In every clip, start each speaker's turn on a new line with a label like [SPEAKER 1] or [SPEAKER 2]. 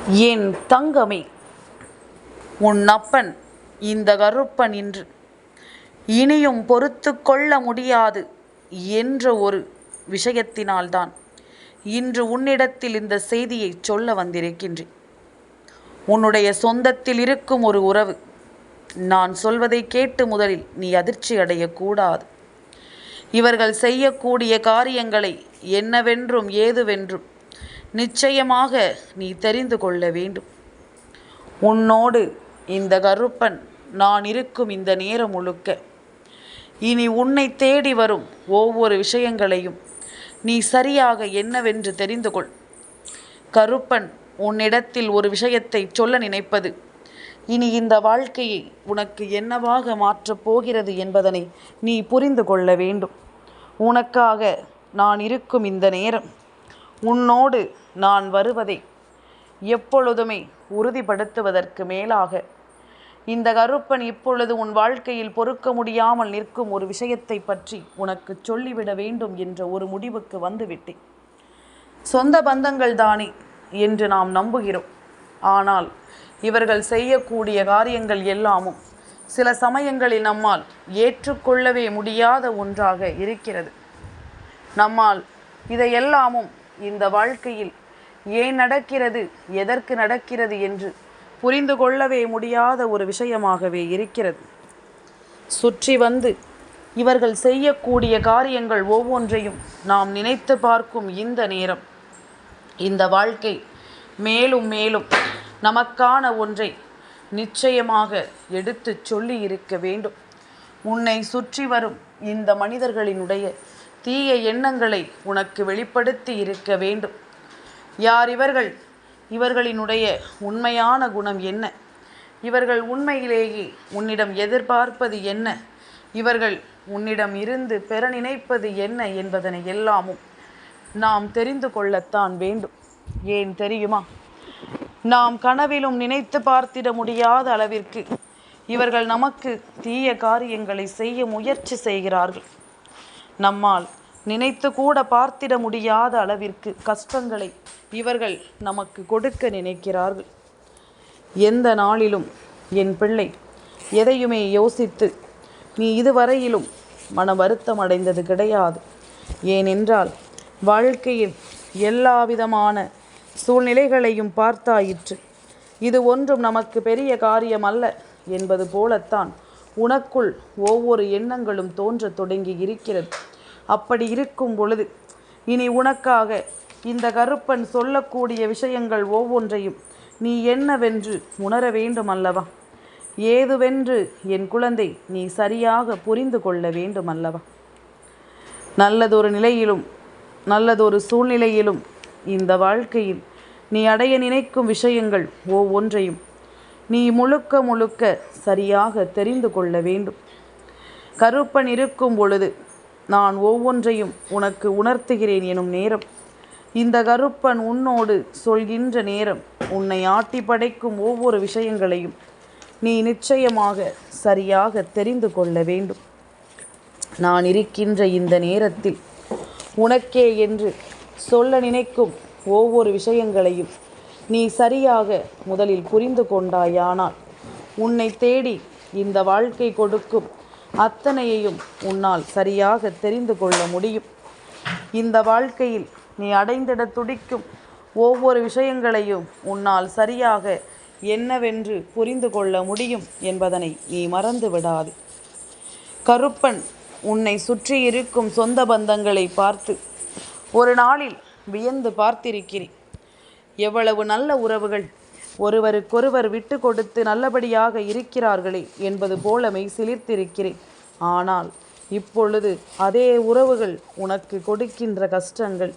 [SPEAKER 1] என் தங்கமே, உன் அப்பன் இந்த கருப்பன் இன்று இனியும் பொறுத்து கொள்ள முடியாது என்ற ஒரு விஷயத்தினால்தான் இன்று உன்னிடத்தில் இந்த செய்தியை சொல்ல வந்திருக்கின்றேன். உன்னுடைய சொந்தத்தில் இருக்கும் ஒரு உறவு. நான் சொல்வதை கேட்டு முதலில் நீ அதிர்ச்சி அடையக்கூடாது. இவர்கள் செய்யக்கூடிய காரியங்களை என்னவென்றும் ஏதுவென்றும் நிச்சயமாக நீ தெரிந்து கொள்ள வேண்டும். உன்னோடு இந்த கருப்பன் நான் இருக்கும் இந்த நேரம் முழுக்க இனி உன்னை தேடி வரும் ஒவ்வொரு விஷயங்களையும் நீ சரியாக என்னவென்று தெரிந்து கொள். கருப்பன் உன்னிடத்தில் ஒரு விஷயத்தை சொல்ல நினைப்பது இனி இந்த வாழ்க்கையை உனக்கு என்னவாக மாற்றப் போகிறது என்பதனை நீ புரிந்து கொள்ள வேண்டும். உனக்காக நான் இருக்கும் இந்த நேரம், உன்னோடு நான் வருவதை எப்பொழுதுமே உறுதிப்படுத்துவதற்கு மேலாக இந்த கருப்பன் இப்பொழுது உன் வாழ்க்கையில் பொறுக்க முடியாமல் நிற்கும் ஒரு விஷயத்தை பற்றி உனக்கு சொல்லிவிட வேண்டும் என்ற ஒரு முடிவுக்கு வந்துவிட்டேன். சொந்த பந்தங்கள் தானே என்று நாம் நம்புகிறோம். ஆனால் இவர்கள் செய்யக்கூடிய காரியங்கள் எல்லாமும் சில சமயங்களில் நம்மால் ஏற்றுக்கொள்ளவே முடியாத ஒன்றாக இருக்கிறது. நம்மால் இதையெல்லாமும் இந்த வாழ்க்கையில் ஏன் நடக்கிறது, எதற்கு நடக்கிறது என்று புரிந்து கொள்ளவே முடியாத ஒரு விஷயமாகவே இருக்கிறது. சுற்றி வந்து இவர்கள் செய்யக்கூடிய காரியங்கள் ஒவ்வொன்றையும் நாம் நினைத்து பார்க்கும் இந்த நேரம், இந்த வாழ்க்கை மேலும் மேலும் நமக்கான ஒன்றை நிச்சயமாக எடுத்து சொல்லி இருக்க வேண்டும். உன்னை சுற்றி வரும் இந்த மனிதர்களினுடைய தீய எண்ணங்களை உனக்கு வெளிப்படுத்தி இருக்க வேண்டும். யார் இவர்கள்? இவர்களினுடைய உண்மையான குணம் என்ன? இவர்கள் உண்மையிலேயே உன்னிடம் எதிர்பார்ப்பது என்ன? இவர்கள் உன்னிடம் இருந்து பெற நினைப்பது என்ன என்பதனை எல்லாமும் நாம் தெரிந்து கொள்ளத்தான் வேண்டும். ஏன் தெரியுமா? நாம் கனவிலும் நினைத்து பார்த்திட முடியாத அளவிற்கு இவர்கள் நமக்கு தீய காரியங்களை செய்ய முயற்சி செய்கிறார்கள். நம்மால் நினைத்து கூட பார்த்திட முடியாத அளவிற்கு கஷ்டங்களை இவர்கள் நமக்கு கொடுக்க நினைக்கிறார்கள். எந்த நாளிலும் என் பிள்ளை எதையுமே யோசித்து நீ இதுவரையிலும் மன வருத்தம் அடைந்தது கிடையாது. ஏனென்றால் வாழ்க்கையில் எல்லாவிதமான சூழ்நிலைகளையும் பார்த்தாயிற்று. இது ஒன்றும் நமக்கு பெரிய காரியம் அல்ல என்பது போலத்தான் உனக்குள் ஒவ்வொரு எண்ணங்களும் தோன்ற தொடங்கி இருக்கிறது. அப்படி இருக்கும் பொழுது இனி உனக்காக இந்த கருப்பன் சொல்லக்கூடிய விஷயங்கள் ஒவ்வொன்றையும் நீ என்னவென்று உணர வேண்டும் அல்லவா? ஏதுவென்று என் குழந்தை நீ சரியாக புரிந்து கொள்ள வேண்டும் அல்லவா? நல்லதொரு நிலையிலும் நல்லதொரு சூழ்நிலையிலும் இந்த வாழ்க்கையில் நீ அடைய நினைக்கும் விஷயங்கள் ஒவ்வொன்றையும் நீ முழுக்க முழுக்க சரியாக தெரிந்து கொள்ள வேண்டும். கருப்பன் இருக்கும் பொழுது நான் ஒவ்வொன்றையும் உனக்கு உணர்த்துகிறேன் எனும் நேரம், இந்த கருப்பன் உன்னோடு சொல்கின்ற நேரம், உன்னை ஆட்டி படைக்கும் ஒவ்வொரு விஷயங்களையும் நீ நிச்சயமாக சரியாக தெரிந்து கொள்ள வேண்டும். நான் இருக்கின்ற இந்த நேரத்தில் உனக்கே என்று சொல்ல நினைக்கும் ஒவ்வொரு விஷயங்களையும் நீ சரியாக முதலில் புரிந்து கொண்டாயானால் உன்னை தேடி இந்த வாழ்க்கை கொடுக்கும் அத்தனையையும் உன்னால் சரியாக தெரிந்து கொள்ள முடியும். இந்த வாழ்க்கையில் நீ அடைந்திட துடிக்கும் ஒவ்வொரு விஷயங்களையும் உன்னால் சரியாக என்னவென்று புரிந்து கொள்ள முடியும் என்பதனை நீ மறந்து விடாது. கருப்பன் உன்னை சுற்றி இருக்கும் சொந்த பந்தங்களை பார்த்து ஒரு நாளில் வியந்து பார்த்திருக்கிறேன். எவ்வளவு நல்ல உறவுகள், ஒருவருக்கொருவர் விட்டு கொடுத்து நல்லபடியாக இருக்கிறார்களே என்பது போல மெய் சிலிர்த்திருக்கிறேன். ஆனால் இப்பொழுது அதே உறவுகள் உனக்கு கொடுக்கின்ற கஷ்டங்கள்,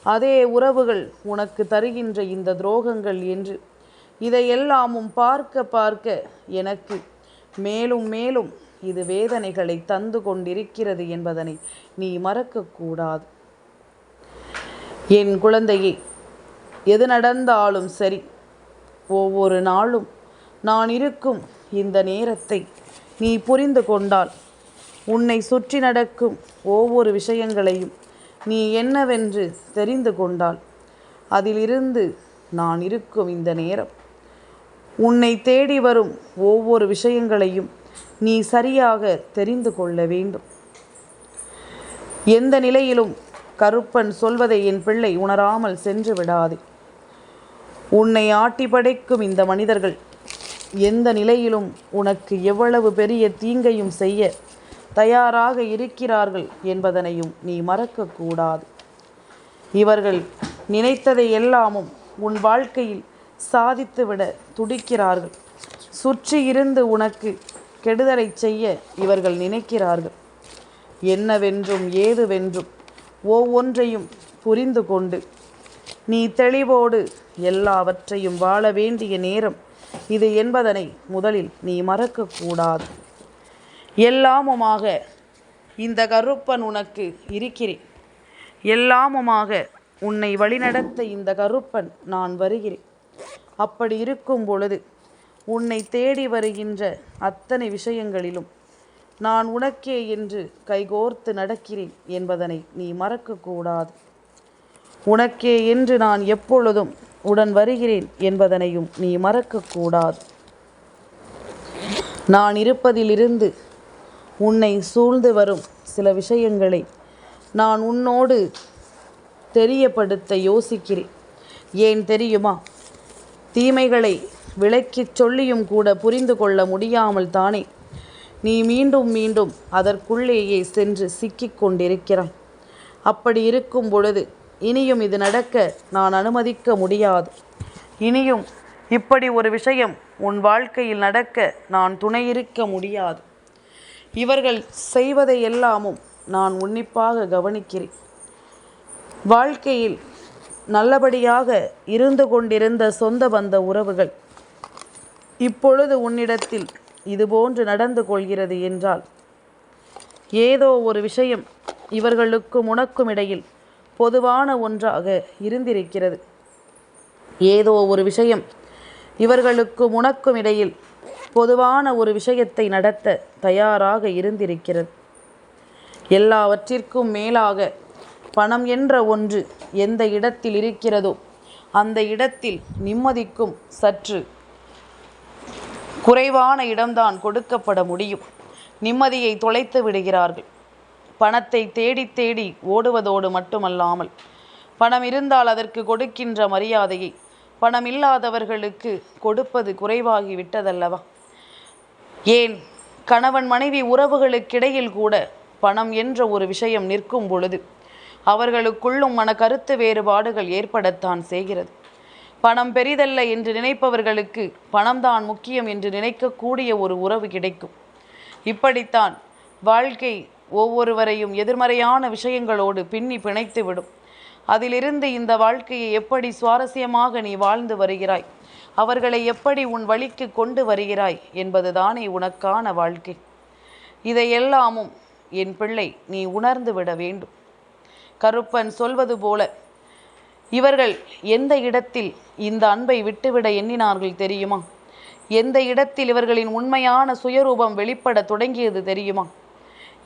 [SPEAKER 1] அதே உறவுகள் உனக்கு தருகின்ற இந்த துரோகங்கள் என்று இதையெல்லாமும் பார்க்க பார்க்க எனக்கு மேலும் மேலும் இது வேதனைகளை தந்து கொண்டிருக்கிறது என்பதனை நீ மறக்கக்கூடாது. என் குழந்தையே, எது நடந்தாலும் சரி, ஒவ்வொரு நாளும் நான் இருக்கும் இந்த நேரத்தை நீ புரிந்து கொண்டால், உன்னை சுற்றி நடக்கும் ஒவ்வொரு விஷயங்களையும் நீ என்னவென்று தெரிந்து கொண்டால், அதிலிருந்து நான் இருக்கும் இந்த நேரம் உன்னை தேடி வரும் ஒவ்வொரு விஷயங்களையும் நீ சரியாக தெரிந்து கொள்ள வேண்டும். எந்த நிலையிலும் கருப்பன் சொல்வதை என் பிள்ளை உணராமல் சென்று விடாதே. உன்னை ஆட்டி படைக்கும் இந்த மனிதர்கள் எந்த நிலையிலும் உனக்கு எவ்வளவு பெரிய தீங்கையும் செய்ய தயாராக இருக்கிறார்கள் என்பதனையும் நீ மறக்கக்கூடாது. இவர்கள் நினைத்ததை எல்லாமும் உன் வாழ்க்கையில் சாதித்துவிட துடிக்கிறார்கள். சுற்றி இருந்து உனக்கு கெடுதலை செய்ய இவர்கள் நினைக்கிறார்கள். என்னவென்றும் ஏதுவென்றும் ஒவ்வொன்றையும் புரிந்து கொண்டு நீ தெளிவோடு எல்லாவற்றையும் வாழ வேண்டிய நேரம் இது என்பதனை முதலில் நீ மறக்கக்கூடாது. எல்லாமுமாக இந்த கருப்பன் உனக்கு இருக்கிறேன். எல்லாமுமாக உன்னை வழிநடத்த இந்த கருப்பன் நான் வருகிறேன். அப்படி இருக்கும் பொழுது உன்னை தேடி வருகின்ற அத்தனை விஷயங்களிலும் நான் உனக்கே என்று கைகோர்த்து நடக்கிறேன் என்பதனை நீ மறக்கக்கூடாது. உனக்கே என்று நான் எப்பொழுதும் உடன் வருகிறேன் என்பதனையும் நீ மறக்கக்கூடாது. நான் இருப்பதிலிருந்து உன்னை சூழ்ந்து வரும் சில விஷயங்களை நான் உன்னோடு தெரியப்படுத்த யோசிக்கிறேன். ஏன் தெரியுமா? தீமைகளை விளக்கிச் சொல்லியும் கூட புரிந்து கொள்ள முடியாமல் தானே நீ மீண்டும் மீண்டும் அதற்குள்ளேயே சென்று சிக்கிக் கொண்டிருக்கிறாய். அப்படி இருக்கும் பொழுது இனியும் இது நடக்க நான் அனுமதிக்க முடியாது. இனியும் இப்படி ஒரு விஷயம் உன் வாழ்க்கையில் நடக்க நான் துணையிருக்க முடியாது. இவர்கள் செய்வதை எல்லாமும் நான் உன்னிப்பாக கவனிக்கிறேன். வாழ்க்கையில் நல்லபடியாக இருந்து கொண்டிருந்த சொந்த பந்த உறவுகள் இப்பொழுது உன்னிடத்தில் இதுபோன்று நடந்து கொள்கிறது என்றால் ஏதோ ஒரு விஷயம் இவர்களுக்கும் உனக்கும் இடையில் பொதுவான ஒன்றாக இருந்திருக்கிறது. ஏதோ ஒரு விஷயம் இவர்களுக்கும் உனக்கும் இடையில் பொதுவான ஒரு விஷயத்தை நடத்த தயாராக இருந்திருக்கிறது. எல்லாவற்றிற்கும் மேலாக பணம் என்ற ஒன்று எந்த இடத்தில் இருக்கிறதோ அந்த இடத்தில் நிம்மதிக்கும் சற்று குறைவான இடம்தான் கொடுக்கப்பட முடியும். நிம்மதியை தொலைத்து விடுகிறார்கள். பணத்தை தேடி தேடி ஓடுவதோடு மட்டுமல்லாமல் பணம் இருந்தால் அதற்கு கொடுக்கின்ற மரியாதையை பணம் இல்லாதவர்களுக்கு கொடுப்பது குறைவாகி விட்டதல்லவா? ஏன் கணவன் மனைவி உறவுகளுக்கிடையில் கூட பணம் என்ற ஒரு விஷயம் நிற்கும் பொழுது அவர்களுக்குள்ளும் கருத்து வேறுபாடுகள் ஏற்படத்தான் செய்கிறது. பணம் பெரிதல்ல என்று நினைப்பவர்களுக்கு பணம்தான் முக்கியம் என்று நினைக்கக்கூடிய ஒரு உறவு கிடைக்கும். இப்படித்தான் வாழ்க்கை ஒவ்வொருவரையும் எதிர்மறையான விஷயங்களோடு பின்னி பிணைத்துவிடும். அதிலிருந்து இந்த வாழ்க்கையை எப்படி சுவாரஸ்யமாக நீ வாழ்ந்து வருகிறாய், அவர்களை எப்படி உன் வழிக்கு கொண்டு வருகிறாய் என்பதுதானே உனக்கான வாழ்க்கை. இதையெல்லாமும் என் பிள்ளை நீ உணர்ந்து விட வேண்டும். கருப்பன் சொல்வது போல இவர்கள் எந்த இடத்தில் இந்த அன்பை விட்டுவிட எண்ணினார்கள் தெரியுமா? எந்த இடத்தில் இவர்களின் உண்மையான சுயரூபம் வெளிப்பட தொடங்கியது தெரியுமா?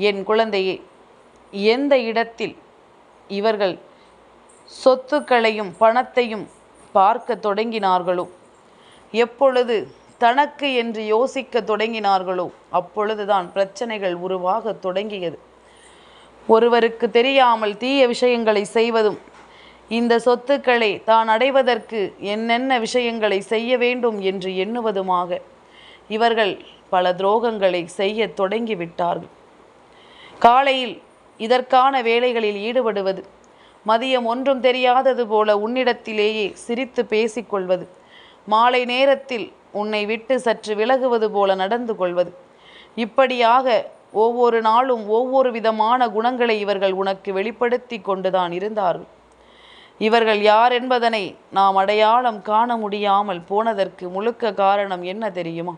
[SPEAKER 1] என் குழந்தையே, எந்த இடத்தில் இவர்கள் சொத்துக்களையும் பணத்தையும் பார்க்க தொடங்கினார்களோ, எப்பொழுது தனக்கு என்று யோசிக்க தொடங்கினார்களோ அப்பொழுதுதான் பிரச்சனைகள் உருவாக தொடங்கியது. ஒருவருக்கு தெரியாமல் தீய விஷயங்களை செய்வதும் இந்த சொத்துக்களை தான் அடைவதற்கு என்னென்ன விஷயங்களை செய்ய வேண்டும் என்று எண்ணுவதுமாக இவர்கள் பல துரோகங்களை செய்ய தொடங்கிவிட்டார்கள். காலையில் இதற்கான வேலைகளில் ஈடுபடுவது, மதியம் ஒன்றும் தெரியாதது போல உன்னிடத்திலேயே சிரித்து பேசிக்கொள்வது, மாலை நேரத்தில் உன்னை விட்டு சற்று விலகுவது போல நடந்து கொள்வது, இப்படியாக ஒவ்வொரு நாளும் ஒவ்வொரு விதமான குணங்களை இவர்கள் உனக்கு வெளிப்படுத்தி கொண்டுதான் இருந்தார்கள். இவர்கள் யார் என்பதனை நாம் அடையாளம் காண முடியாமல் போனதற்கு முழுக்க காரணம் என்ன தெரியுமா?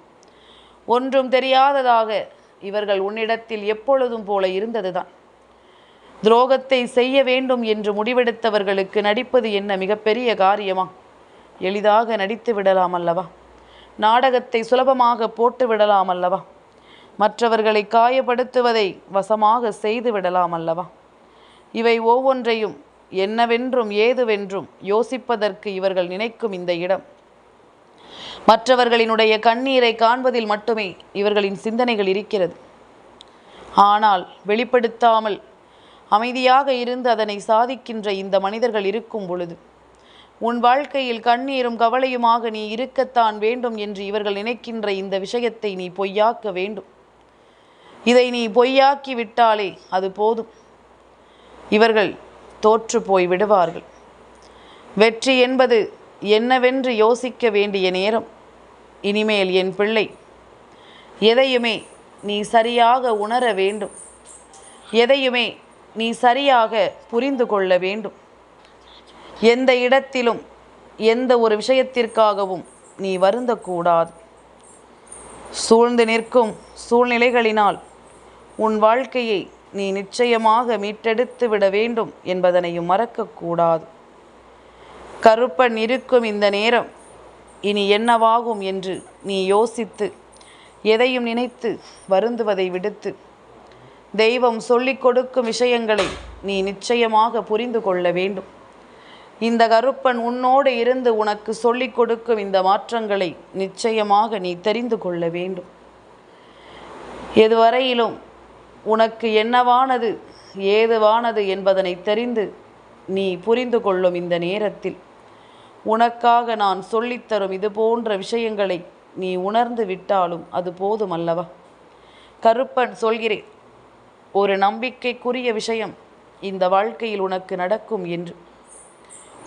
[SPEAKER 1] ஒன்றும் தெரியாததாக இவர்கள் உன்னிடத்தில் எப்பொழுதும் போல இருந்ததுதான். துரோகத்தை செய்ய வேண்டும் என்று முடிவெடுத்தவர்களுக்கு நடிப்பது என்ன மிகப்பெரிய காரியமா? எளிதாக நடித்து விடலாம் அல்லவா? நாடகத்தை சுலபமாக போட்டு விடலாம் அல்லவா? மற்றவர்களை காயப்படுத்துவதை வசமாக செய்து விடலாம் அல்லவா? இவை ஒவ்வொன்றையும் என்னவென்றும் ஏதுவென்றும் யோசிப்பதற்கு இவர்கள் நினைக்கும் இந்த இடம் மற்றவர்களினுடைய கண்ணீரை காண்பதில் மட்டுமே இவர்களின் சிந்தனைகள் இருக்கிறது. ஆனால் வெளிப்படுத்தாமல் அமைதியாக இருந்து அதனை சாதிக்கின்ற இந்த மனிதர்கள் இருக்கும் பொழுது உன் வாழ்க்கையில் கண்ணீரும் கவலையுமாக நீ இருக்கத்தான் வேண்டும் என்று இவர்கள் நினைக்கின்ற இந்த விஷயத்தை நீ பொய்யாக்க வேண்டும். இதை நீ பொய்யாக்கி விட்டாலே அது போதும். இவர்கள் தோற்று போய் விடுவார்கள். வெற்றி என்பது என்னவென்று யோசிக்க வேண்டிய நேரம். இனிமேல் என் பிள்ளை, எதையுமே நீ சரியாக உணர வேண்டும். எதையுமே நீ சரியாக புரிந்து கொள்ள வேண்டும். எந்த இடத்திலும் எந்த ஒரு விஷயத்திற்காகவும் நீ வருந்தக்கூடாது. சூழ்ந்து நிற்கும் சூழ்நிலைகளினால் உன் வாழ்க்கையை நீ நிச்சயமாக மீட்டெடுத்து விட வேண்டும் என்பதனையும் மறக்கக்கூடாது. கருப்பன் இருக்கும் இந்த நேரம் இனி என்னவாகும் என்று நீ யோசித்து எதையும் நினைத்து வருந்துவதை விடுத்து தெய்வம் சொல்லிக் கொடுக்கும் விஷயங்களை நீ நிச்சயமாக புரிந்து கொள்ள வேண்டும். இந்த கருப்பன் உன்னோடு இருந்து உனக்கு சொல்லிக் கொடுக்கும் இந்த மாற்றங்களை நிச்சயமாக நீ தெரிந்து கொள்ள வேண்டும். எதுவரையிலும் உனக்கு என்னவானது ஏதுவானது என்பதனை தெரிந்து நீ புரிந்து கொள்ளும் இந்த நேரத்தில் உனக்காக நான் சொல்லித்தரும் இது போன்ற விஷயங்களை நீ உணர்ந்து விட்டாலும் அது போதும் அல்லவா? கருப்பன் சொல்கிறேன், ஒரு நம்பிக்கைக்குரிய விஷயம் இந்த வாழ்க்கையில் உனக்கு நடக்கும் என்று.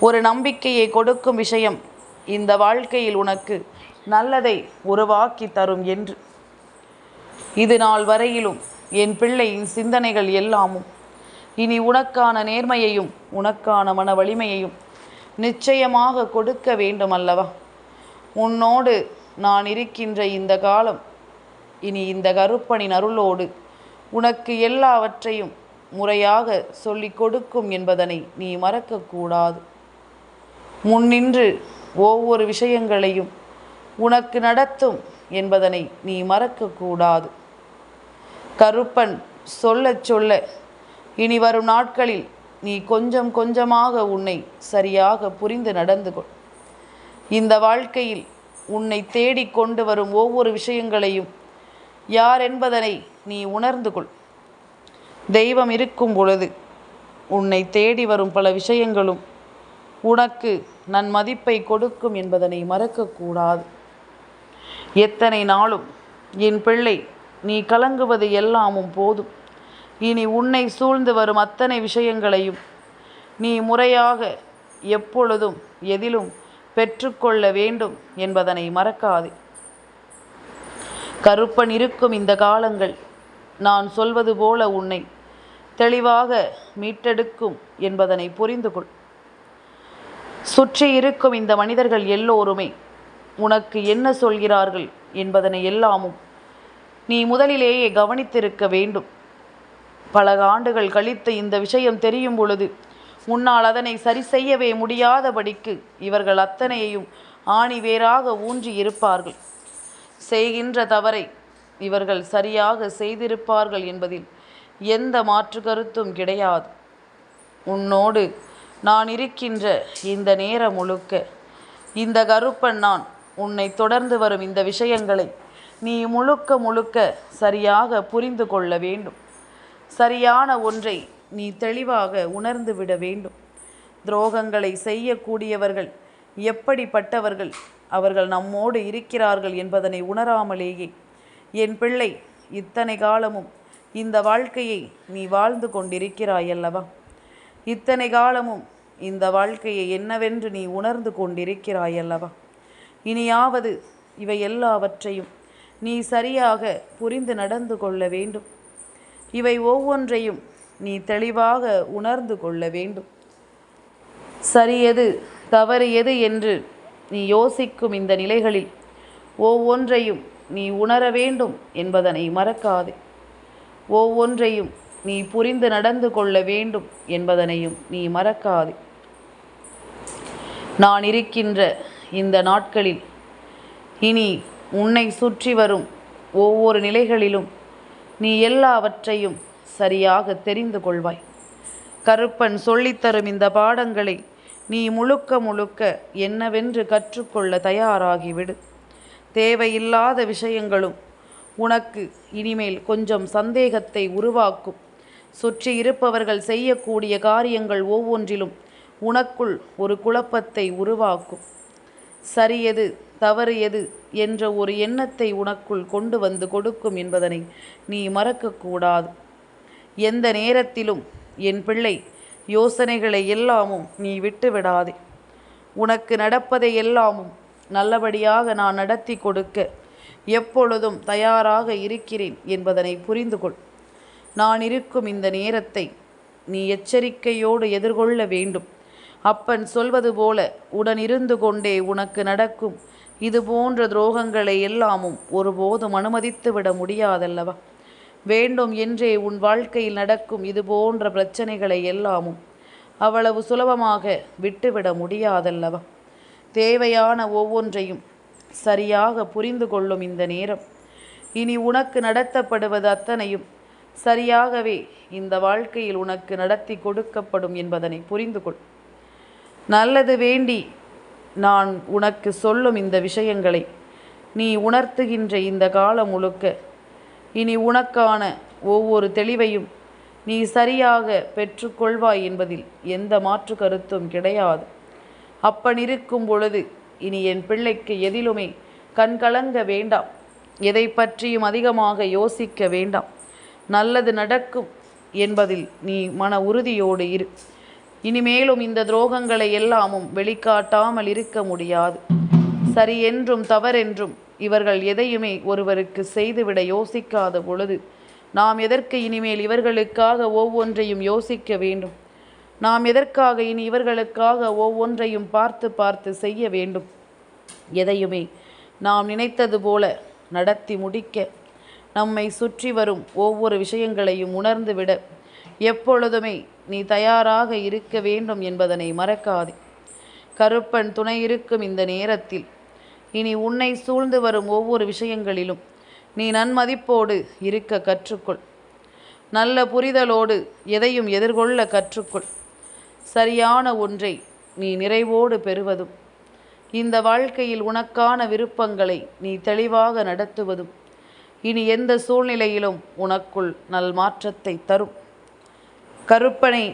[SPEAKER 1] ஒரு நம்பிக்கையை கொடுக்கும் விஷயம் இந்த வாழ்க்கையில் உனக்கு நல்லதை உருவாக்கி தரும் என்று. இது நாள் வரையிலும் என் பிள்ளையின் சிந்தனைகள் எல்லாமும் இனி உனக்கான நேர்மையையும் உனக்கான மன வலிமையையும் நிச்சயமாக கொடுக்க வேண்டும் அல்லவா? உன்னோடு நான் இருக்கின்ற இந்த காலம் இனி இந்த கருப்பனின் அருளோடு உனக்கு எல்லாவற்றையும் முறையாக சொல்லிக் கொடுக்கும் என்பதனை நீ மறக்கக்கூடாது. முன்னின்று ஒவ்வொரு விஷயங்களையும் உனக்கு நடத்தும் என்பதனை நீ மறக்கக்கூடாது. கருப்பன் சொல்ல சொல்ல இனி வரும் நாட்களில் நீ கொஞ்சம் கொஞ்சமாக உன்னை சரியாக புரிந்து நடந்து கொள். இந்த வாழ்க்கையில் உன்னை தேடி கொண்டு வரும் ஒவ்வொரு விஷயங்களையும் யார் என்பதனை நீ உணர்ந்து கொள். தெய்வம் இருக்கும் பொழுது உன்னை தேடி வரும் பல விஷயங்களும் உனக்கு நன்மதிப்பை கொடுக்கும் என்பதனை மறக்கக்கூடாது. எத்தனை நாளும் என் பிள்ளை நீ கலங்குவது எல்லாமும் போதும். இனி உன்னை சூழ்ந்து வரும் அத்தனை விஷயங்களையும் நீ முறையாக எப்பொழுதும் எதிலும் பெற்றுக்கொள்ள வேண்டும் என்பதனை மறக்காதே. கருப்பன் இருக்கும் இந்த காலங்கள் நான் சொல்வது போல உன்னை தெளிவாக மீட்டெடுக்கும் என்பதனை புரிந்து கொள். சுற்றி இருக்கும் இந்த மனிதர்கள் எல்லோருமே உனக்கு என்ன சொல்கிறார்கள் என்பதனை எல்லாமும் நீ முதலிலேயே கவனித்திருக்க வேண்டும். பல ஆண்டுகள் கழித்து இந்த விஷயம் தெரியும் பொழுது உன்னால் அதனை சரி செய்யவே முடியாதபடிக்கு இவர்கள் அத்தனையையும் ஆணிவேராக ஊன்றி இருப்பார்கள். செய்கின்ற தவறை இவர்கள் சரியாக செய்திருப்பார்கள் என்பதில் எந்த மாற்று கருத்தும் கிடையாது. உன்னோடு நான் இருக்கின்ற இந்த நேரம் முழுக்க இந்த கருப்பன் நான் உன்னை தொடர்ந்து வரும் இந்த விஷயங்களை நீ முழுக்க முழுக்க சரியாக புரிந்து கொள்ள வேண்டும். சரியான ஒன்றை நீ தெளிவாக உணர்ந்து விட வேண்டும். துரோகங்களை செய்யக்கூடியவர்கள் எப்படிப்பட்டவர்கள், அவர்கள் நம்மோடு இருக்கிறார்கள் என்பதனை உணராமலேயே என் பிள்ளை இத்தனை காலமும் இந்த வாழ்க்கையை நீ வாழ்ந்து கொண்டிருக்கிறாயல்லவா? இத்தனை காலமும் இந்த வாழ்க்கையை என்னவென்று நீ உணர்ந்து கொண்டிருக்கிறாயல்லவா? இனியாவது இவை எல்லாவற்றையும் நீ சரியாக புரிந்து நடந்து கொள்ள வேண்டும். இவை ஒவ்வொன்றையும் நீ தெளிவாக உணர்ந்து கொள்ள வேண்டும். சரி எது தவறு எது என்று நீ யோசிக்கும் இந்த நிலைகளில் ஒவ்வொன்றையும் நீ உணர வேண்டும் என்பதனை மறக்காதே. ஒவ்வொன்றையும் நீ புரிந்து நடந்து கொள்ள வேண்டும் என்பதனையும் நீ மறக்காதே. நான் இருக்கின்ற இந்த நாட்களில் இனி உன்னை சுற்றி வரும் ஒவ்வொரு நிலைகளிலும் நீ எல்லாவற்றையும் சரியாக தெரிந்து கொள்வாய். கருப்பன் சொல்லித்தரும் இந்த பாடங்களை நீ முழுக்க முழுக்க என்னவென்று கற்றுக்கொள்ள தயாராகிவிடு. தேவையில்லாத விஷயங்களும் உனக்கு இனிமேல் கொஞ்சம் சந்தேகத்தை உருவாக்கும். சுற்றி இருப்பவர்கள் செய்யக்கூடிய காரியங்கள் ஒவ்வொன்றிலும் உனக்குள் ஒரு குழப்பத்தை உருவாக்கும். சரியது தவறு எது என்ற ஒரு எண்ணத்தை உனக்குள் கொண்டு வந்து கொடுக்கும் என்பதனை நீ மறக்கக்கூடாது. எந்த நேரத்திலும் என் பிள்ளை யோசனைகளை எல்லாமும் நீ விட்டுவிடாதே. உனக்கு நடப்பதை எல்லாமும் நல்லபடியாக நான் நடத்தி கொடுக்க எப்பொழுதும் தயாராக இருக்கிறேன் என்பதனை புரிந்து கொள். நான் இருக்கும் இந்த நேரத்தை நீ எச்சரிக்கையோடு எதிர்கொள்ள வேண்டும். அப்பன் சொல்வது போல உடனிருந்து கொண்டே உனக்கு நடக்கும் இது போன்ற துரோகங்களை எல்லாமும் ஒருபோதும் அனுமதித்து விட முடியாதல்லவா? வேண்டும் என்றே உன் வாழ்க்கையில் நடக்கும் இது போன்ற பிரச்சனைகளை எல்லாமும் அவ்வளவு சுலபமாக விட்டுவிட முடியாதல்லவா? தேவையான ஒவ்வொன்றையும் சரியாக புரிந்து கொள்ளும் இந்த நேரம் இனி உனக்கு நடத்தப்படுவது அத்தனையும் சரியாகவே இந்த வாழ்க்கையில் உனக்கு நடத்தி கொடுக்கப்படும் என்பதனை புரிந்து கொள். நல்லது வேண்டி நான் உனக்கு சொல்லும் இந்த விஷயங்களை நீ உணர்த்துகின்ற இந்த காலம் முழுக்க இனி உனக்கான ஒவ்வொரு தெளிவையும் நீ சரியாக பெற்றுக்கொள்வாய் என்பதில் எந்த மாற்று கருத்தும் கிடையாது. அப்பன் இருக்கும் பொழுது இனி என் பிள்ளைக்கு எதிலுமே கண்கலங்க வேண்டாம். எதை பற்றியும் அதிகமாக யோசிக்க வேண்டாம். நல்லது நடக்கும் என்பதில் நீ மன உறுதியோடு இரு. இனிமேலும் இந்த துரோகங்களை எல்லாமும் வெளிக்காட்டாமல் இருக்க முடியாது. சரி என்றும் தவறென்றும் இவர்கள் எதையுமே ஒருவருக்கு செய்துவிட யோசிக்காத பொழுது நாம் எதற்கு இனிமேல் இவர்களுக்காக ஒவ்வொன்றையும் யோசிக்க வேண்டும்? நாம் எதற்காக இனி இவர்களுக்காக ஒவ்வொன்றையும் பார்த்து பார்த்து செய்ய வேண்டும்? எதையுமே நாம் நினைத்தது போல நடத்தி முடிக்க நம்மை சுற்றி வரும் ஒவ்வொரு விஷயங்களையும் உணர்ந்துவிட எப்பொழுதுமே நீ தயாராக இருக்க வேண்டும் என்பதனை மறக்காதே. கருப்பன் துணை இருக்கும் இந்த நேரத்தில் இனி உன்னை சூழ்ந்து வரும் ஒவ்வொரு விஷயங்களிலும் நீ நன்மதிப்போடு இருக்க கற்றுக்கொள். நல்ல புரிதலோடு எதையும் எதிர்கொள்ள கற்றுக்கொள். சரியான ஒன்றை நீ நிறைவோடு பெறுவதும் இந்த வாழ்க்கையில் உனக்கான விருப்பங்களை நீ தெளிவாக நடத்துவதும் இனி எந்த சூழ்நிலையிலும் உனக்குள் நல் மாற்றத்தை தரும். கருப்பனை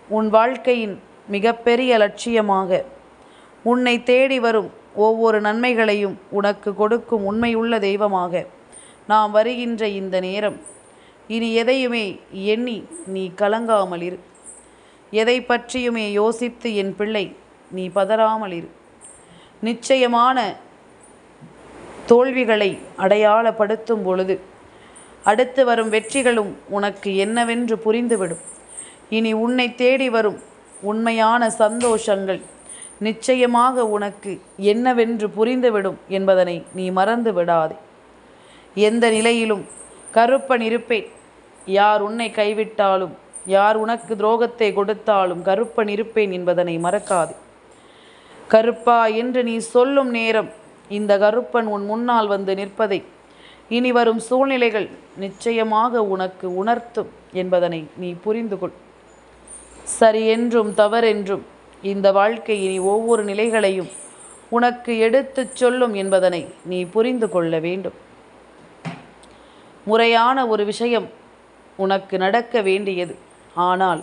[SPEAKER 1] உன் வாழ்க்கையின் மிகப்பெரிய லட்சியமாக உன்னை தேடி வரும் ஒவ்வொரு நன்மைகளையும் உனக்கு கொடுக்கும் உண்மையுள்ள தெய்வமாக நாம் வருகின்ற இந்த நேரம் இனி எதையுமே எண்ணி நீ கலங்காமல் இரு. எதை பற்றியுமே யோசித்து என் பிள்ளை நீ பதறாமல் இரு. நிச்சயமான தோல்விகளை அடையாளப்படுத்தும் பொழுது அடுத்து வரும் வெற்றிகளும் உனக்கு என்னவென்று புரிந்துவிடும். இனி உன்னை தேடி வரும் உண்மையான சந்தோஷங்கள் நிச்சயமாக உனக்கு என்னவென்று புரிந்துவிடும் என்பதனை நீ மறந்து விடாதே. எந்த நிலையிலும் கருப்பன் இருப்பேன். யார் உன்னை கைவிட்டாலும் யார் உனக்கு துரோகத்தை கொடுத்தாலும் கருப்பன் இருப்பேன் என்பதனை மறக்காதே. கருப்பா என்று நீ சொல்லும் நேரம் இந்த கருப்பன் உன் முன்னால் வந்து நிற்பதை இனி வரும் சூழ்நிலைகள் நிச்சயமாக உனக்கு உணர்த்தும் என்பதனை நீ புரிந்து கொள். சரி என்றும் தவறென்றும் இந்த வாழ்க்கை இனி ஒவ்வொரு நிலைகளையும் உனக்கு எடுத்துச் சொல்லும் என்பதனை நீ புரிந்து கொள்ள வேண்டும். முறையான ஒரு விஷயம் உனக்கு நடக்க வேண்டியது. ஆனால்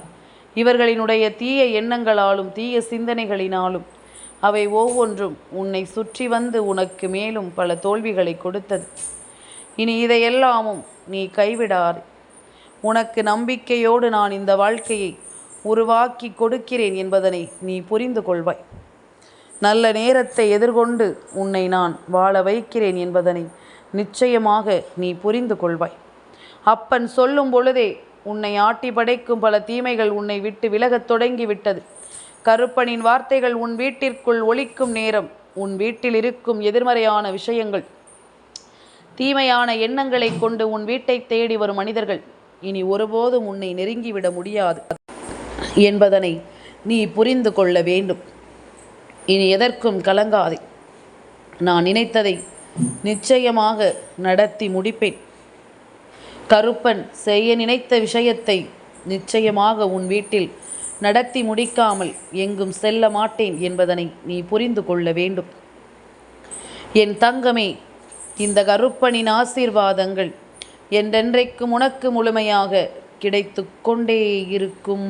[SPEAKER 1] இவர்களினுடைய தீய எண்ணங்களாலும் தீய சிந்தனைகளினாலும் அவை ஒவ்வொன்றும் உன்னை சுற்றி வந்து உனக்கு மேலும் பல தோல்விகளை கொடுத்தது. இனி இதையெல்லாமும் நீ கைவிடாதே. உனக்கு நம்பிக்கையோடு நான் இந்த வாழ்க்கையை உருவாக்கி கொடுக்கிறேன் என்பதனை நீ புரிந்து கொள்வாய். நல்ல நேரத்தை எதிர்கொண்டு உன்னை நான் வாழ வைக்கிறேன் என்பதனை நிச்சயமாக நீ புரிந்து கொள்வாய். அப்பன் சொல்லும் பொழுதே உன்னை ஆட்டி படைக்கும் பல தீமைகள் உன்னை விட்டு விலகத் தொடங்கிவிட்டது. கருப்பனின் வார்த்தைகள் உன் வீட்டிற்குள் ஒலிக்கும் நேரம் உன் வீட்டில் இருக்கும் எதிர்மறையான விஷயங்கள் தீமையான எண்ணங்களை கொண்டு உன் வீட்டை தேடி வரும் மனிதர்கள் இனி ஒருபோதும் உன்னை நெருங்கிவிட முடியாது என்பதனை நீ புரிந்து கொள்ள வேண்டும். இனி எதற்கும் கலங்காதே. நான் நினைத்ததை நிச்சயமாக நடத்தி முடிப்பேன். கருப்பன் செய்ய நினைத்த விஷயத்தை நிச்சயமாக உன் வீட்டில் நடத்தி முடிக்காமல் எங்கும் செல்ல மாட்டேன் என்பதனை நீ புரிந்து கொள்ள வேண்டும். என் தங்கமே, இந்த கருப்பனின் ஆசீர்வாதங்கள் என்றென்றைக்கும் உனக்கு முழுமையாக கிடைத்து கொண்டே இருக்கும்.